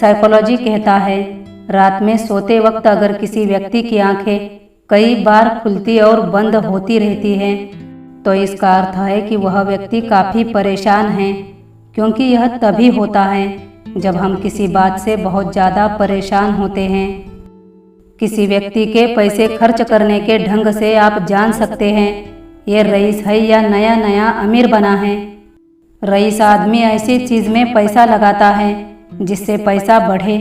Psychology कहता है, रात में सोते वक्त अगर किसी व्यक्ति की आंखें कई बार खुलती और बंद होती रहती हैं, तो इसका अर्थ है कि वह व्यक्ति काफ़ी परेशान है, क्योंकि यह तभी होता है जब हम किसी बात से बहुत ज़्यादा परेशान होते हैं। किसी व्यक्ति के पैसे खर्च करने के ढंग से आप जान सकते हैं ये रईस है या नया नया अमीर बना है। रईस आदमी ऐसी चीज़ में पैसा लगाता है जिससे पैसा बढ़े,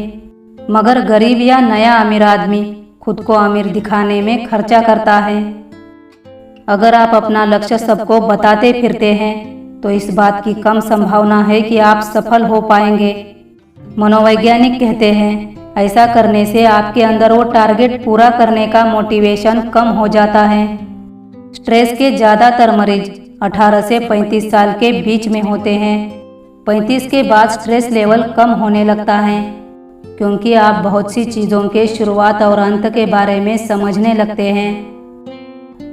मगर गरीब या नया अमीर आदमी खुद को अमीर दिखाने में खर्चा करता है। अगर आप अपना लक्ष्य सबको बताते फिरते हैं तो इस बात की कम संभावना है कि आप सफल हो पाएंगे। मनोवैज्ञानिक कहते हैं ऐसा करने से आपके अंदर वो टारगेट पूरा करने का मोटिवेशन कम हो जाता है। स्ट्रेस के ज़्यादातर मरीज 18 से 35 साल के बीच में होते हैं। 35 के बाद स्ट्रेस लेवल कम होने लगता है, क्योंकि आप बहुत सी चीज़ों के शुरुआत और अंत के बारे में समझने लगते हैं।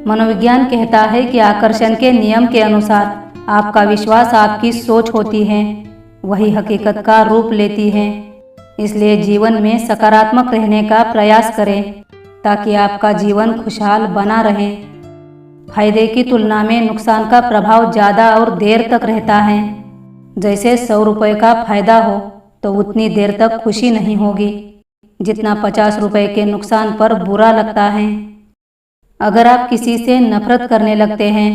मनोविज्ञान कहता है कि आकर्षण के नियम के अनुसार आपका विश्वास आपकी सोच होती है, वही हकीकत का रूप लेती है। इसलिए जीवन में सकारात्मक रहने का प्रयास करें ताकि आपका जीवन खुशहाल बना रहे। फायदे की तुलना में नुकसान का प्रभाव ज़्यादा और देर तक रहता है। जैसे 100 रुपये का फायदा हो तो उतनी देर तक खुशी नहीं होगी जितना 50 रुपये के नुकसान पर बुरा लगता है। अगर आप किसी से नफरत करने लगते हैं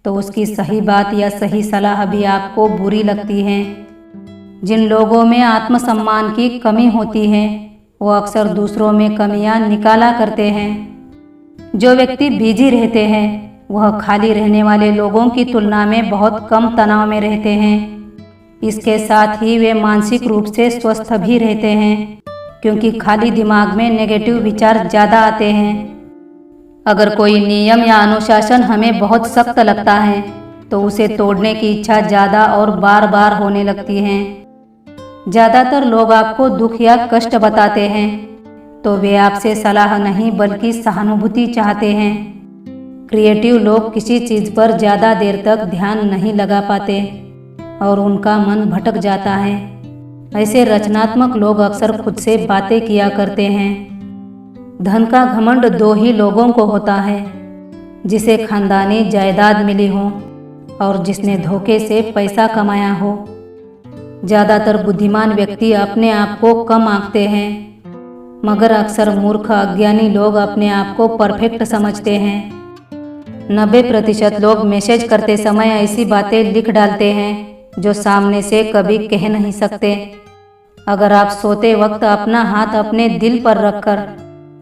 तो उसकी सही बात या सही सलाह भी आपको बुरी लगती है। जिन लोगों में आत्मसम्मान की कमी होती है वो अक्सर दूसरों में कमियां निकाला करते हैं। जो व्यक्ति बिजी रहते हैं वह खाली रहने वाले लोगों की तुलना में बहुत कम तनाव में रहते हैं। इसके साथ ही वे मानसिक रूप से स्वस्थ भी रहते हैं, क्योंकि खाली दिमाग में नेगेटिव विचार ज़्यादा आते हैं। अगर कोई नियम या अनुशासन हमें बहुत सख्त लगता है तो उसे तोड़ने की इच्छा ज़्यादा और बार बार होने लगती है। ज़्यादातर लोग आपको दुख या कष्ट बताते हैं तो वे आपसे सलाह नहीं बल्कि सहानुभूति चाहते हैं। क्रिएटिव लोग किसी चीज़ पर ज़्यादा देर तक ध्यान नहीं लगा पाते और उनका मन भटक जाता है। ऐसे रचनात्मक लोग अक्सर खुद से बातें किया करते हैं। धन का घमंड 2 ही लोगों को होता है, जिसे खानदानी जायदाद मिली हो और जिसने धोखे से पैसा कमाया हो। ज़्यादातर बुद्धिमान व्यक्ति अपने आप को कम आंकते हैं, मगर अक्सर मूर्ख अज्ञानी लोग अपने आप को परफेक्ट समझते हैं। 90% लोग मैसेज करते समय ऐसी बातें लिख डालते हैं जो सामने से कभी कह नहीं सकते। अगर आप सोते वक्त अपना हाथ अपने दिल पर रखकर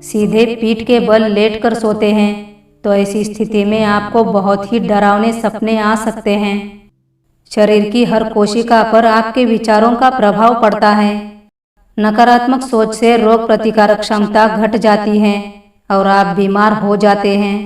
सीधे पीठ के बल लेटकर सोते हैं तो ऐसी स्थिति में आपको बहुत ही डरावने सपने आ सकते हैं। शरीर की हर कोशिका पर आपके विचारों का प्रभाव पड़ता है। नकारात्मक सोच से रोग प्रतिकारक क्षमता घट जाती है और आप बीमार हो जाते हैं।